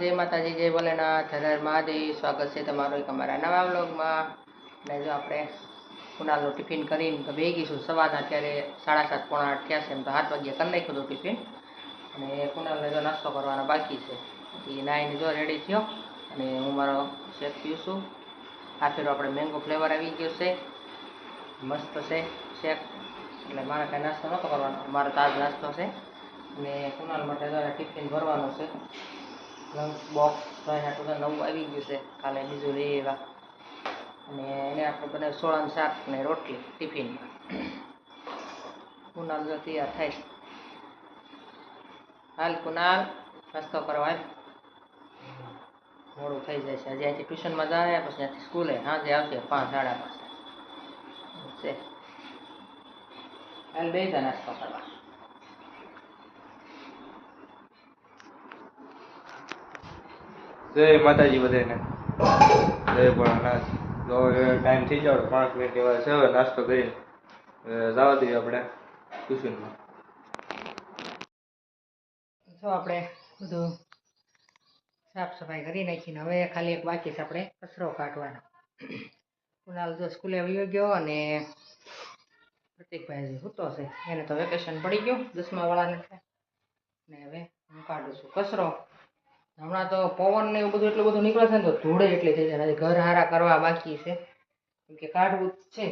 जय माताजी जय भोलेनाथ हर हर महादेव। स्वागत है तमारो एक अमरा नवा व्लॉगમાં। ને જો આપણે કુનાલનું ટિફિન કરીને તો બેગીશું સવારના અત્યારે 7:30 પોણા 8 થયા છે એમ તો 7 વાગ્યા કરી નાખ્યું હતું ટિફિન અને કુનાલને જો નાસ્તો કરવાનો બાકી છે એ નાઈને જો રેડી થયો અને હું મારો શેક પીઉં છું। આ ફેરો આપણે મેંગો ફ્લેવર આવી ગયો છે મસ્ત છે શેક એટલે મારે કાંઈ નાસ્તો નહોતો કરવાનો મારો તાજ નાસ્તો છે અને કુનાલ માટે જો ટિફિન ભરવાનું છે લંચ બોક્સ નવું આવી ગયું છે કાલે બીજું લઈ આવ્યા અને એને આપણે બનાવ્યું સોળાનું શાક ને રોટલી ટિફિનમાં। કુનાલ જો તૈયાર થાય હાલ કુનાલ નાસ્તો કરવા હાલ મોડું થઈ જાય છે હજી અહીંથી ટ્યુશનમાં જાય પછી ત્યાંથી સ્કૂલે સાંજે આવશે 5 સાડા 5 છે હાલ બે જા નાસ્તો કરવા। जय माताजी बधाने जय भोलेनाथ। तो टाइम थी जाओ 5 मिनट बाद से नास्तो कर जवा दीजिए अपने ट्यूशन में। जो આપણે બધું સાફ સફાઈ કરી નાખીને હવે ખાલી એક બાકી છે આપણે કચરો કાઢવાનો। કુનાલ જો સ્કૂલે આવી ગયો અને પ્રતિકભાઈ સૂતો છે એને તો વેકેશન પડી ગયું 10મા વાળાને ને હવે હું કાઢું છું કચરો। હમણાં તો પવન ને એવું બધું એટલું બધું નીકળે છે ને તો ધૂળે એટલી થઈ જાય ઘર હારા કરવા બાકી છે કેમ કે કાઢવું છે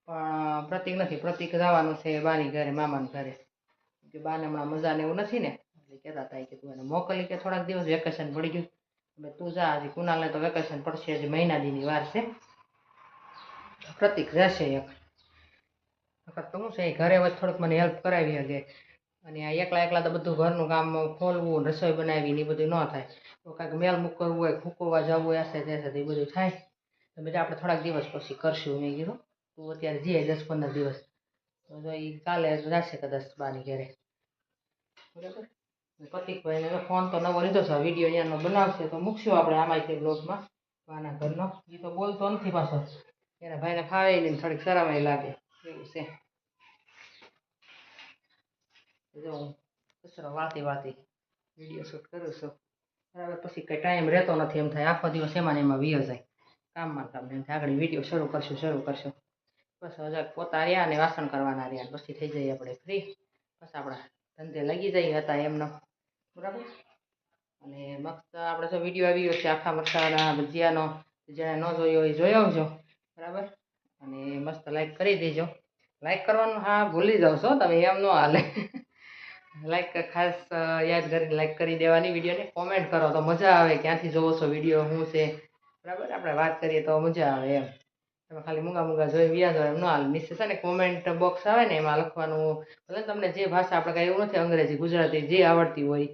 પણ પ્રતિક નથી પ્રતિક જવાનું છે બાની ઘરે મામાના ઘરે કે બાને હમણાં મજા ને એવું નથી ને એટલે કહેતા હતા કે તું એને મોકલી કે થોડાક દિવસ વેકેશન પડી ગયું એટલે તું જા હજી કુનાલને તો વેકેશન પડશે હજી મહિના દીની વાર છે પ્રતિક જશે એક વખત તો હું છે ઘરે વચ્ચે થોડુંક મને હેલ્પ કરાવી શકે અને આ એકલા તો બધું ઘરનું કામ ખોલવું રસોઈ બનાવી ને એ બધું ન થાય તો કાંઈક મેલ મૂકવું હોય ફૂંકવા જવું હોય આશે એ બધું થાય તો બીજા આપણે થોડાક દિવસ પછી કરશું મેં કીધું તું અત્યારે જઈએ 10-15 દિવસ તો જો એ કાલે જશે કદાચ બાની ઘરે બરાબર। પ્રતિકભાઈને ફોન તો નવો લીધો છે વિડીયો અહીંયાનો બનાવશે તો મૂકશું આપણે આમાંથી બ્લોગમાં બાના ઘરનો એ તો બોલતો નથી પાછો એના ભાઈને ફાવે નહીં થોડીક શરમાઈ લાગે એવું છે। જો હું કચરો વાળતી વિડીયો શૂટ કરું છું બરાબર પછી કંઈ ટાઈમ રહેતો નથી એમ થાય આખો દિવસ એમાં ને એમાં વીયો જાય કામમાં એમ થાય આગળ વિડીયો શરૂ કરશું બસ હજાર પોતા રહ્યા અને વાસણ કરવાના રહ્યા પછી થઈ જાય આપણે ફ્રી બસ આપણા ધંધે લાગી જાય હતા એમનો બરાબર। અને મસ્ત આપણે જો વિડીયો આવી ગયો છે આખા મરચાના ભજીયાનો જેને ન જોયો એ જોઈ આવજો બરાબર અને મસ્ત લાઈક કરી દેજો લાઈક કરવાનું હા ભૂલી જાવ છો તમે એમ ન હાલે લાઈક ખાસ યાદ કરીને લાઈક કરી દેવાની વિડીયોને કોમેન્ટ કરો તો મજા આવે ક્યાંથી જોવો છો વિડીયો શું છે બરાબર આપણે વાત કરીએ તો મજા આવે એમ તમે ખાલી મૂંગા જોઈ વ્યાજ હોય એમ ન હાલ નીચે છે ને કોમેન્ટ બોક્સ આવે ને એમાં લખવાનું ભલે તમને જે ભાષા આપણે કાંઈ એવું નથી અંગ્રેજી ગુજરાતી જે આવડતી હોય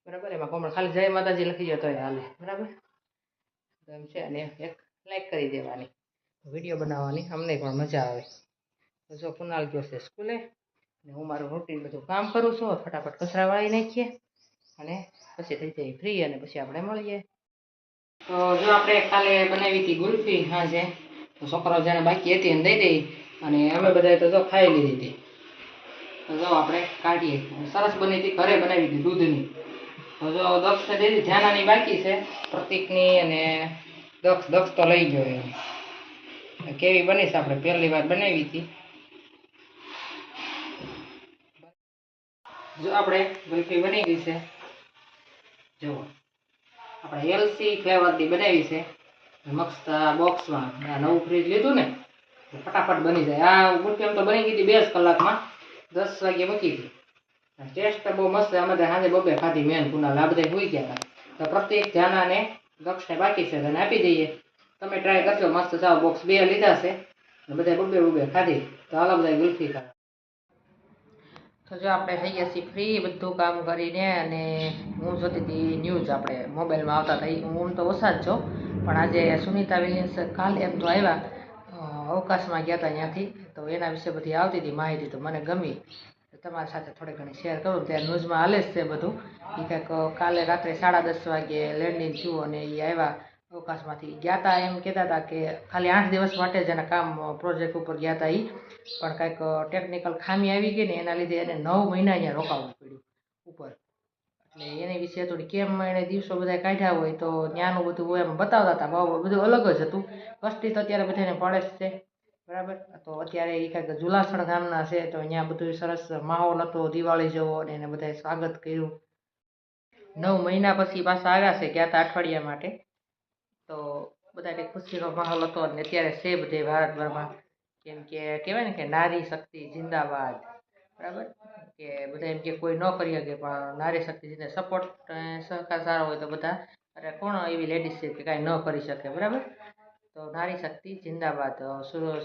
બરાબર એમાં કોમેન્ટ ખાલી જય માતાજી લખી દો તોય હાલે બરાબર એમ છે અને એક લાઈક કરી દેવાની વિડીયો બનાવવાની અમને પણ મજા આવે। તો જો કુનાલ ગયો છે સ્કૂલે અને હું મારું રૂટીન બધું કામ કરું છું ફટાફટ કચરા વાળી નાખીએ અને પછી થઈ જાય ફ્રી અને પછી આપણે મળીએ। તો જો આપણે કાલે બનાવી હતી ગુલ્ફી સાંજે તો છોકરાઓ જેને બાકી હતી એને દઈ દઈ અને અમે બધાએ તો જો ખાઈ લીધી હતી તો જો આપણે કાઢીએ સરસ બની હતી ઘરે બનાવી હતી દૂધની તો જો દક્ષને દઈ દીધી ધ્યાનાની બાકી છે પ્રતિકની અને દક્ષ તો લઈ ગયો એમ કેવી બની છે આપણે પહેલી વાર બનાવી હતી। જો આપણે ગુલ્ફી બની ગઈ છે જુઓ આપણે એલસી ફ્લેવરની બનાવી છે મસ્ત બોક્સમાં નવું ફ્રીજ લીધું ને ફટાફટ બની જાય આ ગુલ્ફી એમ તો બની ગઈ હતી 2 કલાકમાં 10 વાગે મૂકી હતી ટેસ્ટ બહુ મસ્ત અમે તો સાંજે બબે ખાધી મેન કુનાલ આ બધા ભૂઈ ગયા હતા તો પ્રત્યેક ધ્યાના ને દક્ષને બાકી છે તેને આપી દઈએ તમે ટ્રાય કરજો મસ્ત જાઓ બોક્સ 2 લીધા છે બધા બબે ખાધી તો હાલો બધા ગુલ્ફી ખાવા। તો જો આપણે થઈ ગયા છીએ ફ્રી બધું કામ કરીને અને હું જોતી હતી ન્યૂઝ આપણે મોબાઈલમાં આવતા હતા હું તો ઓછા જ છો પણ આજે સુનિતા વિલિયમ્સ કાલે એમ તો આવ્યા અવકાશમાં ગયા હતા ત્યાંથી તો એના વિશે બધી આવતી હતી માહિતી તો મને ગમી તમારી સાથે થોડી ઘણી શેર કરું ત્યાં ન્યૂઝમાં હાલે જ છે બધું એ કંઈક કાલે રાત્રે 10:30 વાગે લેન્ડિંગ થયું અને એ આવ્યા અવકાશમાંથી ગયા હતા એમ કહેતા હતા કે ખાલી 8 દિવસ માટે જ એના કામ પ્રોજેક્ટ ઉપર ગયા હતા એ પણ કંઈક ટેકનિકલ ખામી આવી ગઈ ને એના લીધે એને 9 મહિના અહીંયા રોકાવું પડ્યું ઉપર એટલે એની વિશે થોડી કેમ એને દિવસો બધા કાઢ્યા હોય તો ત્યાંનું બધું હોય એમ બતાવતા હતા. બહુ બધું અલગ જ હતું. કષ્ટી તો અત્યારે બધાને પડે જ છે, બરાબર. તો અત્યારે એ કાંઈક જુલાસણ ગામના છે તો અહીંયા બધું સરસ માહોલ હતો દિવાળી જેવો, અને એને બધાએ સ્વાગત કર્યું. 9 મહિના પછી પાછા આવ્યા છે, ગયા હતા અઠવાડિયા માટે. તો બધા કંઈક ખુશીનો માહોલ હતો. અને અત્યારે છે બધે ભારતભરમાં, કેમ કે કહેવાય ને કે નારી શક્તિ જિંદાબાદ, બરાબર. કે બધા એમ કે કોઈ ન કરી શકે, પણ નારી શક્તિને સપોર્ટ સહકાર સારો હોય તો બધા, અરે કોણ એવી લેડીઝ છે કે કાંઈ ન કરી શકે, બરાબર. તો નારી શક્તિ જિંદાબાદ.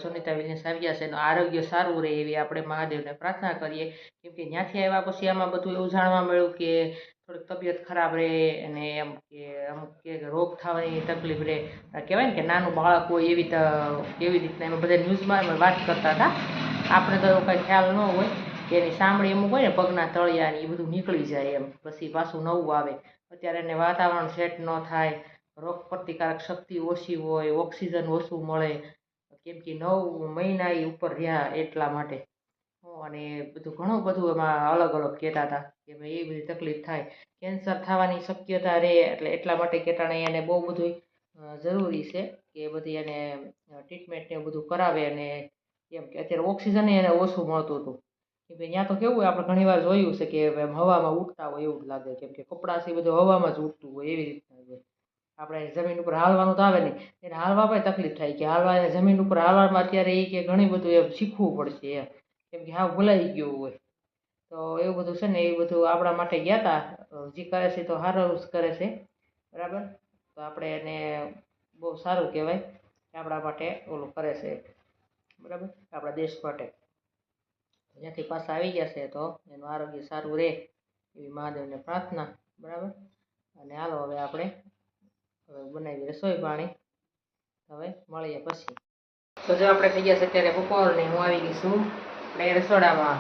સુનિતા વિલિયમ્સ આવી ગયા છે એનું આરોગ્ય સારું રહે એવી આપણે મહાદેવને પ્રાર્થના કરીએ. કેમ કે ત્યાંથી આવ્યા પછી આમાં બધું એવું જાણવા મળ્યું કે થોડીક તબિયત ખરાબ રહે, અને એમ કે અમુક કે રોગ થવાની તકલીફ રહે. કહેવાય ને કે નાનું બાળક હોય એવી રીતના એમાં બધા ન્યૂઝમાં એમાં વાત કરતા હતા. આપણે તો એવો કાંઈ ખ્યાલ ન હોય કે એની સાંભળી અમુક હોય ને પગના તળિયા ને એ બધું નીકળી જાય એમ, પછી પાછું નવું આવે. અત્યારે એને વાતાવરણ સેટ ન થાય, રોગ પ્રતિકારક શક્તિ ઓછી હોય, ઓક્સિજન ઓછું મળે, કેમ કે 9 મહિના એ ઉપર રહ્યા એટલા માટે. અને બધું ઘણું બધું એમાં અલગ અલગ કહેતા હતા કે ભાઈ એ બધી તકલીફ થાય, કેન્સર થવાની શક્યતા રહે. એટલે એટલા માટે કહેતા એને બહુ બધું જરૂરી છે કે બધી એને ટ્રીટમેન્ટ ને બધું કરાવે. અને એમ કે અત્યારે ઓક્સિજન એને ઓછું મળતું હતું. કે ભાઈ ત્યાં તો કેવું હોય, આપણે ઘણી વાર જોયું છે કે હવામાં ઉડતા હોય એવું જ લાગે, કેમ કે કપડાં છે બધું હવામાં જ ઉડતું હોય એવી રીતના હોય. આપણે જમીન ઉપર હાલવાનું તો આવે નહીં, એને હાલવામાં તકલીફ થાય કે હાલવા જમીન ઉપર હાલવામાં અત્યારે એ કે ઘણી બધું એમ શીખવું પડશે એમ, કેમ કે હા ભૂલાઈ ગયું હોય. તો એવું બધું છે ને, એ બધું આપણા માટે ગયા હતા. જે કરે છે તો સારું જ કરે છે, બરાબર. તો આપણે એને બહુ સારું કહેવાય કે આપણા માટે ઓલું કરે છે, બરાબર, આપણા દેશ માટે. જ્યાંથી પાછા આવી ગયા છે તો એનું આરોગ્ય સારું રહે એવી મહાદેવને પ્રાર્થના, બરાબર. અને હાલો હવે આપણે બનાવી રસોઈ પાણી, હવે મળીએ પછી. તો જો આપણે થઈ ગયા છે અત્યારે બપોરને હું આવી ગઈ છું આપણે રસોડામાં.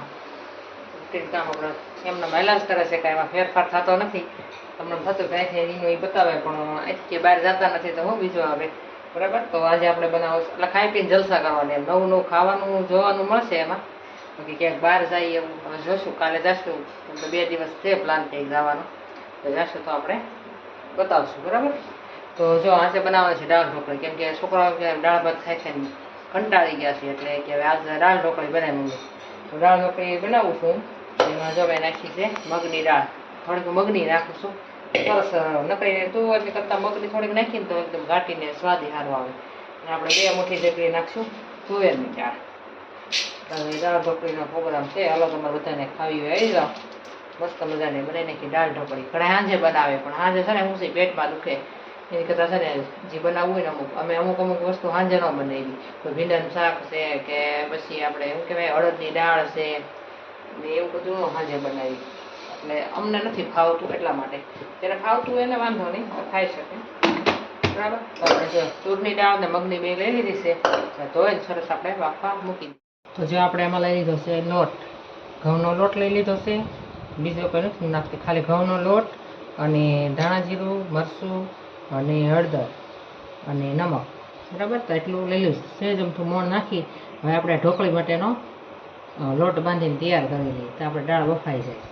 કામ આપણે એમને મહેલા જ કરે છે, કાંઈ એમાં ફેરફાર થતો નથી. તમને થતું કાંઈ થાય એનું એ બતાવે, પણ કે બહાર જતા નથી તો હું બીજું આવે, બરાબર. તો આજે આપણે બનાવું એટલે ખાઈ પીને જલસા કરવાની, એમ નવું નવું ખાવાનું જોવાનું મળશે એમાં. બાકી ક્યાંક બહાર જઈએ એવું હવે જોશું, કાલે જઈશું. તો 2 દિવસ છે પ્લાન કંઈક જવાનો, તો જઈશું તો આપણે બતાવશું, બરાબર. તો જો આજે બનાવવાનું છે દાળ ઢોકળી, કેમ કે છોકરાઓ દાળ ભાત ખાય છે ને કંટાળી ગયા છે, એટલે કે હવે આજે દાળ ઢોકળી બનાવી મમ્મી. તો દાળ ઢોકળી બનાવું છું. એમાં જો મેં નાખી છે મગની દાળ, થોડીક મગની નાખું છું. સરસ નકરી તુવેરની કરતાં મગની થોડીક નાખીને તો એકદમ ઘાટીને સ્વાદી સારો આવે. અને આપણે 2 મુઠ્ઠી જેટલી નાખશું તુવેરની દાળ. દાળ ઢોકળીનો પ્રોગ્રામ છે, અલગ અમારે બધાને ખાવી હોય આવી જાઓ. મસ્ત મજાની બનાવી નાખી દાળ ઢોકળી. ઘણા સાંજે બનાવે, પણ સાંજે છે ને હું છે પેટમાં દુખે એની કરતાં છે ને જે બનાવવું હોય ને અમુક વસ્તુ સાંજે ન બનાવી. તો ભીંડાનું શાક છે કે પછી આપણે શું કહેવાય અડદની દાળ છે ને એવું બધું સાંજે બનાવી. એટલે અમને નથી ફાવતું એટલા માટે. જેને ફાવતું હોય એને વાંધો નહીં, ખાઈ શકે, બરાબર. તો આપણે જો તુરની દાળ ને મગની બે લઈ લીધી છે, ધોઈને સરસ આપણે બાફવા મૂકી દીધી. તો જો આપણે એમાં લઈ લીધો છે લોટ, ઘઉંનો લોટ લઈ લીધો છે. બીજો કંઈ નથી નાખતી, ખાલી ઘઉંનો લોટ અને ધાણા જીરું, મરચું અને હળદર અને નમક, બરાબર. તો એટલું લઈ લઈશ. સહેજ અમથું મોણ નાખી હવે આપણે ઢોકળી માટેનો લોટ બાંધીને તૈયાર કરી લઈએ, તો આપણે દાળ બફાઈ જાય.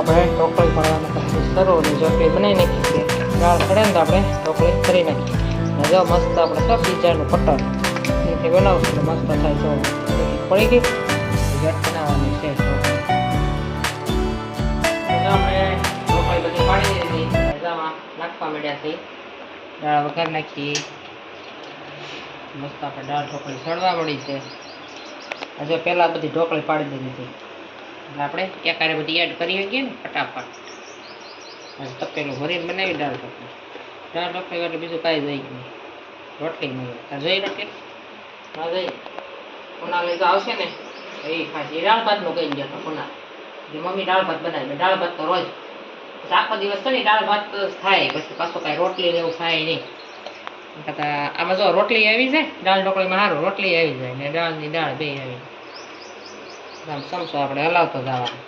આપણે ઢોકળી પાડવાની કોશિશ કરો, અને જો કે બનાવી નાખી છે દાળ ચડે ને તો આપણે ઢોકળી કરી નાખીએ. અને જો મસ્ત આપણે તો પિઝાનું કટર એથી બનાવશું તો મસ્ત થાય. જો પડી ગઈ ઘટ બનાવવાની છે. આપણે ઢોકળી બધી પાડી દીધી, રજામાં નાખવા માંડ્યા છે. દાળ વઘાર નાખી, મસ્ત આપણે દાળ ઢોકળી સડવા મળી છે. હજુ પહેલાં બધી ઢોકળી પાડી દીધી હતી, આપણે એકારે બધી એડ કરી શકીએ ને ફટાફટ. તપેલું ભરીને બનાવી દાળ ઢોકળી. દાળ ઢોકળી એટલે બીજું કાંઈ જોઈ નહીં, રોટલી નહીં હોય જોઈ રાખે ના જઈ કોના લઈ તો આવશે ને એ ખાશે. એ દાળ ભાતનું કહી ગયા હતા કોના જે મમ્મી દાળ ભાત બનાવી. દાળ ભાત તો રોજ આખો દિવસ તો નહીં દાળ ભાત થાય, પછી પાછું કાંઈ રોટલી ને એવું થાય નહીં. આમાં જો રોટલી આવી જાય દાળ ઢોકળીમાં, સારું રોટલી આવી જાય ને દાળની દાળ બે આવી જાય. આમ સમસો આપણે હલાવતો જવાનું.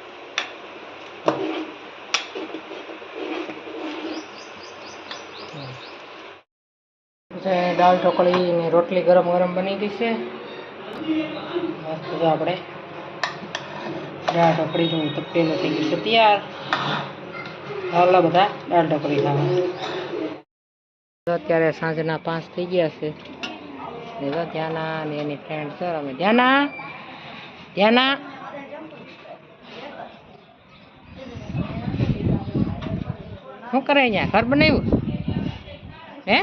અહીંયા દાળ ઢોકળી ને રોટલી ગરમ ગરમ બની ગઈ છે. મસ્ત જો આપણે દાળ ઢોકળીનું તપેલું થઈ ગયું છે તૈયાર. આવલા બધા દાળ ઢોકળી ખાવા. અત્યારે સાંજના 5 થઈ ગયા છે. ને જો ધ્યાના ને એની ફ્રેન્ડ સર અમે ધ્યાના શું કરે અહીંયા ઘર બનાવ્યું હે?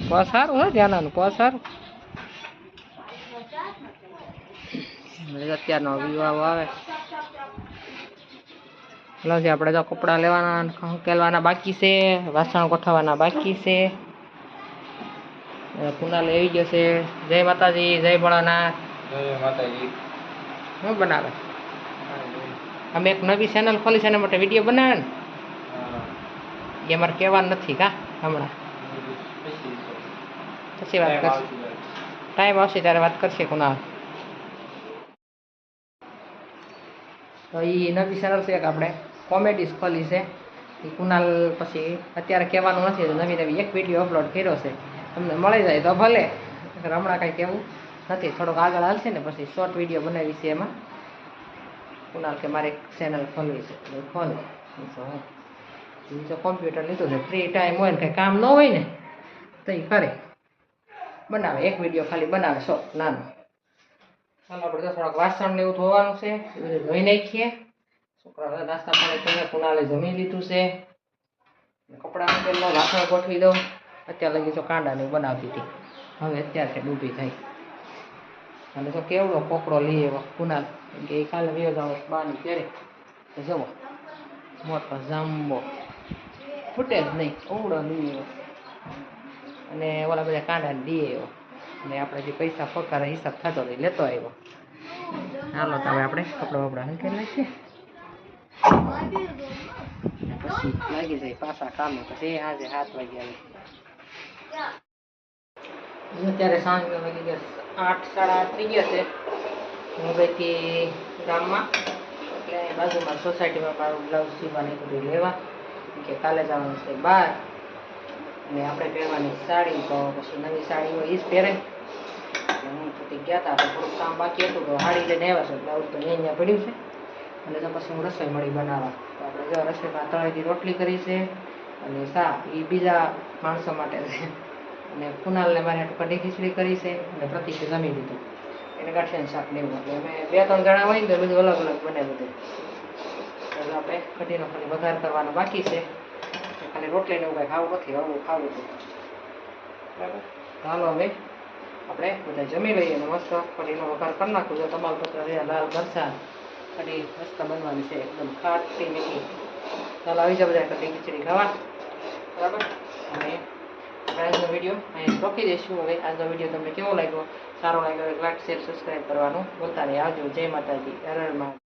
પો સારું હો ધ્યાનાનું પો સારું. અત્યારનો વિવાહ આવે એટલે આપણે તો કપડાં લેવાના ઉકેલવાના બાકી છે, વાસણ ગોઠવવાના બાકી છે. કુનાલ આવી ગયો છે. જય માતાજી, જય ભોળાનાથ. જય માતાજી. શું બનાવે? અમે એક નવી ચેનલ ખોલી છે એના માટે વિડીયો બનાવે ને એ અમારે કહેવાનું નથી કા હમણાં પછી વાત કરશે. ટાઈમ આવશે ત્યારે વાત કરશે કુનાલ. તો એ નવી ચેનલ છે કે આપણે કોમેડીઝ ખોલી છે. એ કુનાલ પછી અત્યારે કહેવાનું નથી તો નવી નવી એક વિડીયો અપલોડ કર્યો છે. તમને મળી જાય તો ભલે, હમણાં કાંઈ કહેવું નથી. થોડોક આગળ હાલશે ને પછી શોર્ટ વિડીયો બનાવી છે એમાં. કુનાલ કે મારે એક ચેનલ ખોલવી છે એટલે ખોલે. તો કોમ્પ્યુટર લીધું છે, ફ્રી ટાઈમ હોય ને કંઈ કામ ન હોય ને તો એ કરે બનાવે એક વિડીયો ખાલી બનાવે શોર્ટ નાનો. ચાલો આપણે તો થોડાક વાસણ ને એવું ધોવાનું છે એ બધું ધોઈ નાખીએ. છોકરા નાસ્તા પાણી કરીને કુનાલે જમી લીધું છે. કપડાં મૂકેલો વાસણ ગોઠવી દઉં. અત્યારે લગી તો કાંડા ને બનાવતી હતી, હવે અત્યારે ડૂબી થાય. અને તો કેવડો કોકડો લઈ આવ્યો કુનાલ કે એ કાલે વ્યવ જાવ બાની પહેરે તો જવો મોટો જાંબો ફૂટે જ નહીં ઓવડો લઈ આવ્યો. અને ઓલા બધા કાંડા દઈ આવ્યો અને આપણે જે પૈસા પગાર હિસાબ થતો હતો લેતો આવ્યો. હાલો તો હવે આપણે કપડા બપડા હંકેલી નાખીએ પછી લાગી જાય પાછા કામે. પછી આજે 7 વાગ્યા અત્યારે સાંજ વાગી ગયા 8 સાડા 8 થઈ ગયા છે. હું ગઈથી ગામમાં એટલે બાજુમાં સોસાયટીમાં મારું બ્લાઉઝ સીવવાની બધું લેવા કે કાલે જવાનું છે બહાર. અને આપણે પહેરવાની સાડી તો પછી નવી સાડી હોય એ જ પહેરાય. હું થતી ગયા હતા તો થોડુંક કામ બાકી હતું તો સાડી લઈને આવ્યા છે. બ્લાઉઝ તો અહીંયા પડ્યું છે. અને તો પછી હું રસોઈ મળી બનાવવા. તો આપણે જો રસોઈમાં તળેલી રોટલી કરી છે અને શાક એ બીજા માણસો માટે છે. અને કુનાલને મારે કઢી ખીચડી કરી છે અને પ્રતિકે જમી લીધું એને ગાંઠિયાનું શાક લેવું. એટલે અમે 2-3 જણા હોય ને તો બધું અલગ અલગ બને બધું. એટલે આપણે કઢીનો ખાલી વઘાર કરવાનો બાકી છે. ખાલી રોટલીને એવું કાંઈ ખાવું નથી, હળવું ખાવું હતું. બરાબર, ચાલો હવે આપણે બધા જમી લઈએ અને મસ્ત કઢીનો વઘાર કરી નાખું. જો તમાલપત્ર રહ્યા લાલ મરચાં કઢી મસ્ત બનવાની છે એકદમ ખાટી મીઠી. ચાલો આવી જાય બધા કઢી ખીચડી ખાવા. બરાબર, અને આજનો વિડીયો અહીં રોકી દઈશું. હવે આજનો વિડીયો તમને કેવો લાગ્યો? સારો લાગ્યો લાઈક શેર સબસ્ક્રાઈબ કરવાનું ભૂલતા નહીં. આવજો. જય માતાજી. હર હર મહાદેવ.